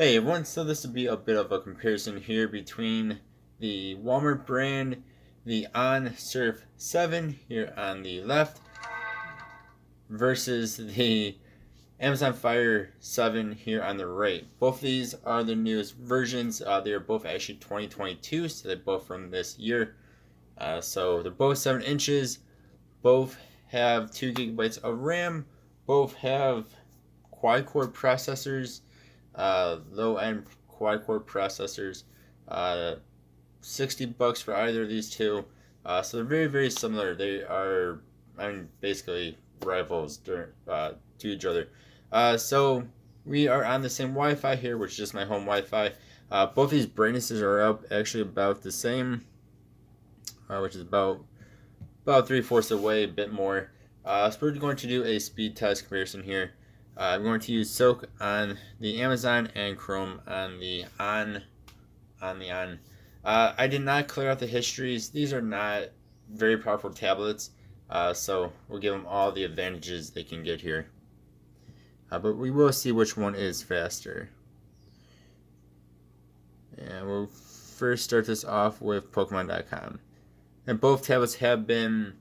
Hey everyone, so this will be a bit of a comparison here between the Walmart brand, the On Surf 7 here on the left, versus the Amazon Fire 7 here on the right. Both of these are the newest versions. They are both actually 2022, so they're both from this year. So they're both 7 inches, both have 2 gigabytes of RAM, both have quad core processors, low end quad core processors. Uh, $60 for either of these two. So they're very, very similar. They are, basically rivals to each other. So we are on the same Wi-Fi here, which is just my home Wi-Fi. Both these brightnesses are up actually about the same, which is about 3/4 away, a bit more. So we're going to do a speed test comparison here. I'm going to use Silk on the Amazon and Chrome on the On. I did not clear out the histories. These are not very powerful tablets, so we'll give them all the advantages they can get here. But we will see which one is faster. And we'll first start this off with Pokemon.com. And both tablets have been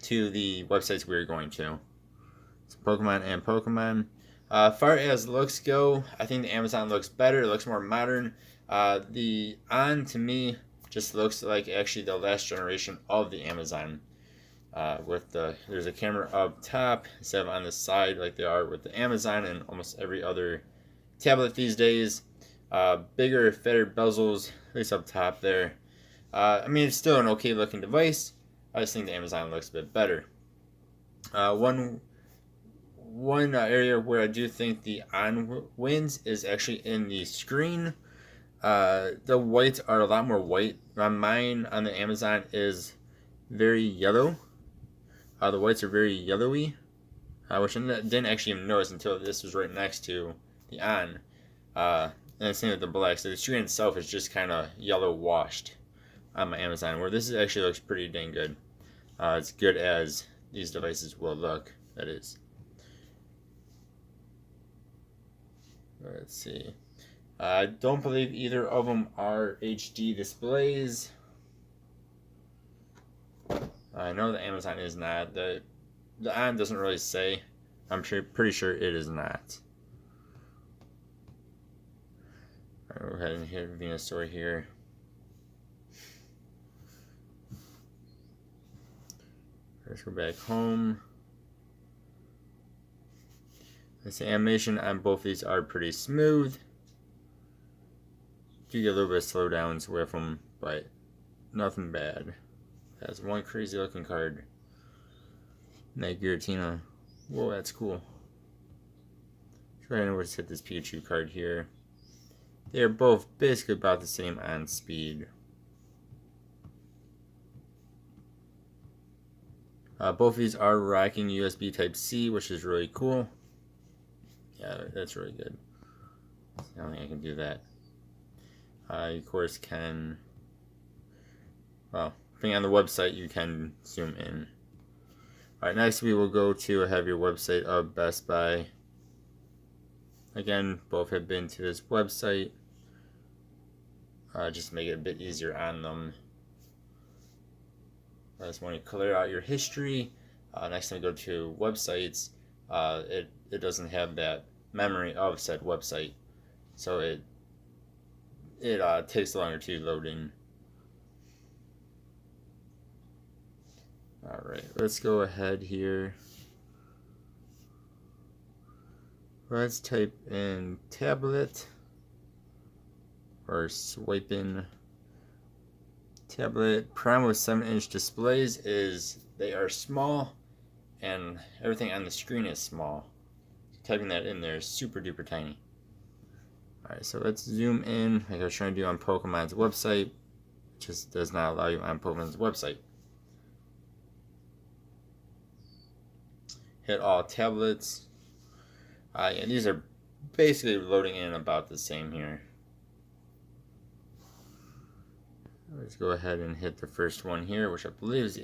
to the websites we're going to. So Pokemon and Pokemon. Far as looks go, I think the Amazon looks better. It looks more modern. The On to me just looks like actually the last generation of the Amazon. There's a camera up top instead of on the side like they are with the Amazon and almost every other tablet these days. Bigger, fatter bezels, at least up top there. It's still an okay looking device. I just think the Amazon looks a bit better. One area where I do think the On wins is actually in the screen. The whites are a lot more white. Mine on the Amazon is very yellow. The whites are very yellowy, which I didn't actually even notice until this was right next to the On. And same with the black. So the screen itself is just kind of yellow washed on my Amazon, where this actually looks pretty dang good. As good as these devices will look, that is. Let's see. I don't believe either of them are HD displays. I know the Amazon is not. The On doesn't really say. Pretty sure it is not. Alright, we'll go ahead and hit Venusaur here. Let's go back home. This animation on both these are pretty smooth. Do get a little bit of slowdowns with them, but nothing bad. That's one crazy looking card. That Giratina. Whoa, that's cool. Go ahead and let's hit this Pikachu card here. They are both basically about the same on speed. Both of these are rocking USB Type-C, which is really cool. Yeah, that's really good. I don't think I can do that. You of course can, well, depending on the website, you can zoom in. Alright, next we will go to a heavier website of Best Buy. Again, both have been to this website. Just to make it a bit easier on them. I just want to clear out your history. Next time we go to websites, it doesn't have that memory of said website, so it takes longer to load in. Alright, let's go ahead here. Let's type in tablet, or swipe in tablet. Problem with 7-inch displays is they are small and everything on the screen is small. Typing that in there is super duper tiny. Alright, so let's zoom in like I was trying to do on Pokemon's website. It just does not allow you on Pokemon's website. Hit all tablets. And these are basically loading in about the same here. Let's go ahead and hit the first one here, which I believe is the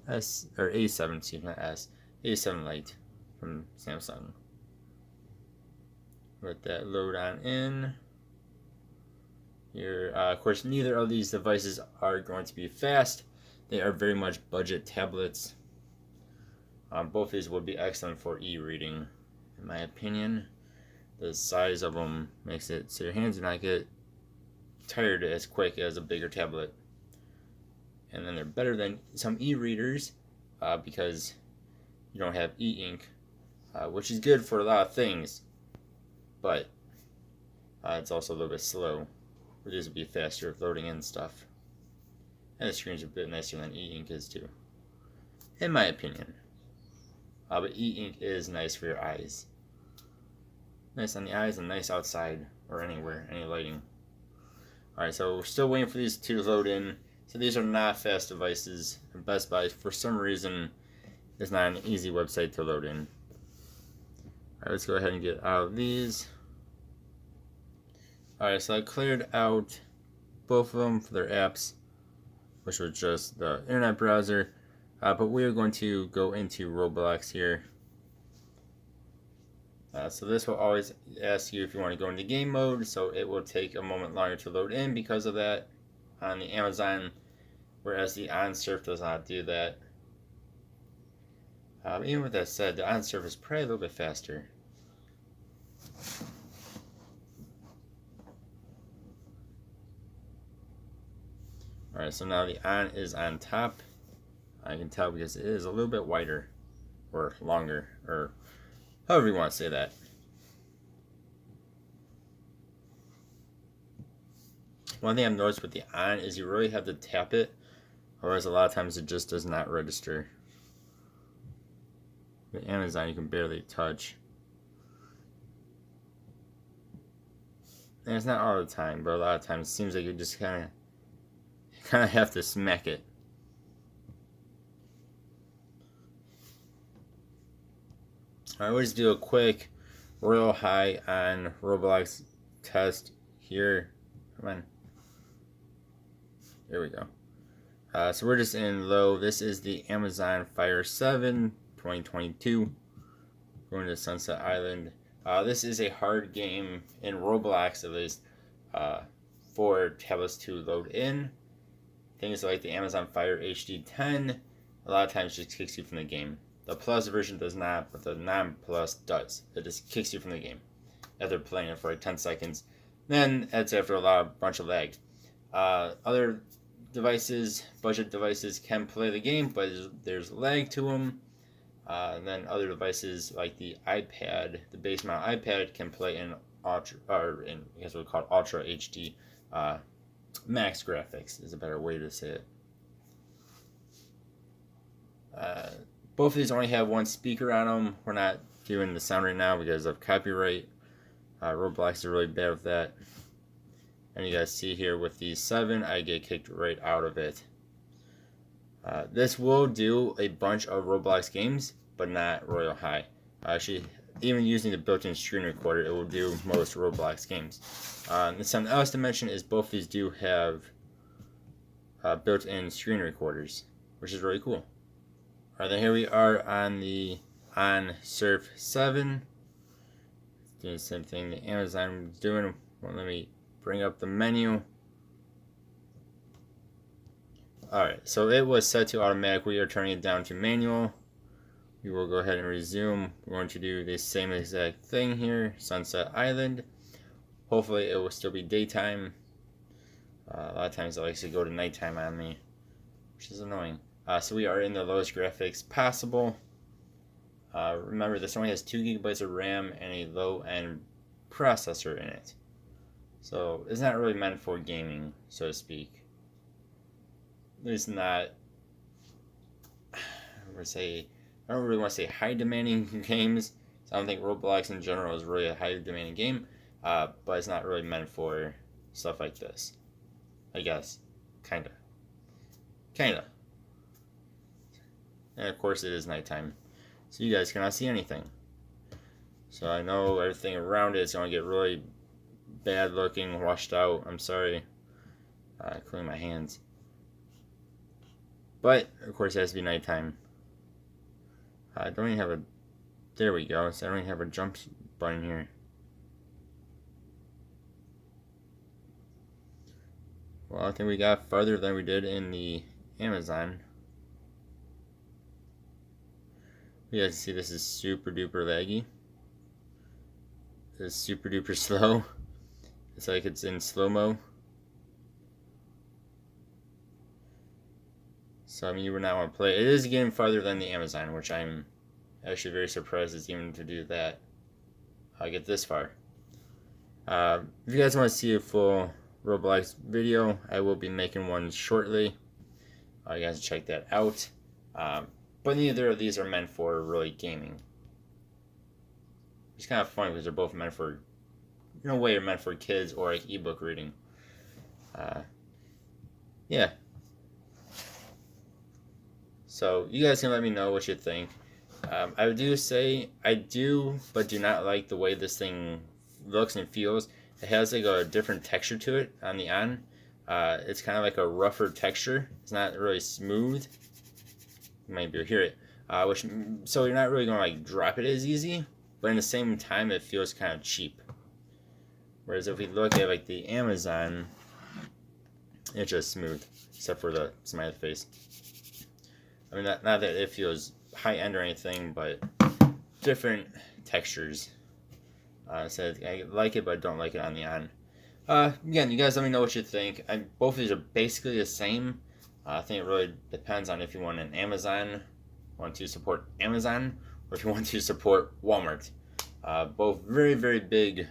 A7, excuse me, not S, A7 Lite from Samsung. Let that load on in. Here, of course, neither of these devices are going to be fast. They are very much budget tablets. Both of these would be excellent for e-reading, in my opinion. The size of them makes it so your hands do not get tired as quick as a bigger tablet. And then they're better than some e-readers because you don't have e-ink, which is good for a lot of things, but it's also a little bit slow. These would be faster at loading in stuff. And the screens are a bit nicer than e-ink is too, in my opinion. But e-ink is nice for your eyes. Nice on the eyes and nice outside or anywhere, any lighting. Alright, so we're still waiting for these to load in. So these are not fast devices. And Best Buy, for some reason, is not an easy website to load in. Alright, let's go ahead and get out of these. Alright, so I cleared out both of them for their apps, which was just the internet browser. But we are going to go into Roblox here. So this will always ask you if you want to go into game mode, so it will take a moment longer to load in because of that on the Amazon, whereas the OnSurf does not do that. Even with that said, the OnSurf is probably a little bit faster. Alright, so now the on is on top. I can tell because it is a little bit wider or longer, or however you want to say that. One thing I've noticed with the on is you really have to tap it, whereas a lot of times it just does not register. With Amazon, you can barely touch. And it's not all the time, but a lot of times it seems like you just kind of have to smack it. Alright, we'll just do a quick Royal High on Roblox test here. Come on. There we go. So we're just in low. This is the Amazon Fire 7 2022. Going to Sunset Island. This is a hard game in Roblox, at least, for tablets to load in. Things like the Amazon Fire HD 10, a lot of times just kicks you from the game. The Plus version does not, but the non-Plus does. It just kicks you from the game after playing it for like 10 seconds. Then it's after a bunch of lag. Other devices, budget devices, can play the game, but there's lag to them. And then other devices like the iPad, the base mount iPad, can play in ultra, or in I guess what we call Ultra HD. Max graphics is a better way to say it. Both of these only have one speaker on them. We're not doing the sound right now because of copyright. Roblox is really bad with that. And you guys see here with the 7, I get kicked right out of it. This will do a bunch of Roblox games, but not Royal High. Actually, even using the built-in screen recorder, it will do most Roblox games. And something else to mention is both these do have built-in screen recorders, which is really cool. Alright, then here we are on the OnSurf 7. Doing the same thing that Amazon was doing. Well, let me bring up the menu. Alright, so it was set to automatic. We are turning it down to manual. We will go ahead and resume. We're going to do the same exact thing here. Sunset Island. Hopefully it will still be daytime. A lot of times it likes to go to nighttime on me, which is annoying. So we are in the lowest graphics possible. Remember, this only has 2 gigabytes of RAM and a low-end processor in it. So it's not really meant for gaming, so to speak. At least not, I don't really want to say high demanding games. So I don't think Roblox in general is really a high demanding game. But it's not really meant for stuff like this. I guess. Kinda. And of course it is nighttime, so you guys cannot see anything. So I know everything around it is going to get really bad looking, washed out. I'm sorry. Clean my hands. But of course it has to be nighttime. I don't even have a... There we go. So I don't even have a jump button here. Well, I think we got farther than we did in the Amazon. You guys see this is super duper laggy. This is super duper slow. It's like it's in slow-mo. So I mean, you would not want to play. It is getting farther than the Amazon, which I'm actually very surprised it's even to do that. I get this far. If you guys want to see a full Roblox video, I will be making one shortly. You guys check that out. But neither of these are meant for really gaming. It's kind of funny because they're both meant for, in a way, they're meant for kids or like ebook reading. Yeah. So you guys can let me know what you think. I do say I do, but do not like the way this thing looks and feels. It has like a different texture to it on the on. It's kind of like a rougher texture. It's not really smooth. You might be able to hear it. So you're not really gonna like drop it as easy, but in the same time it feels kind of cheap. Whereas if we look at like the Amazon, it's just smooth, except for the smiley face. I mean, not that it feels high end or anything, but different textures. So I like it, but don't like it on the on. Again, you guys let me know what you think. Both of these are basically the same. I think it really depends on if you want an Amazon, want to support Amazon, or if you want to support Walmart. Both very, very big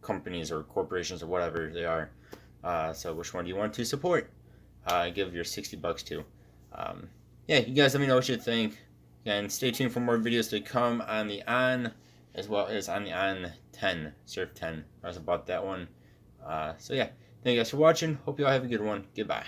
companies or corporations or whatever they are. So which one do you want to support? Give your $60 to. Yeah, you guys let me know what you think. And stay tuned for more videos to come on the On, as well as on the On 10, Surf 10. I was about that one. So yeah, thank you guys for watching. Hope you all have a good one. Goodbye.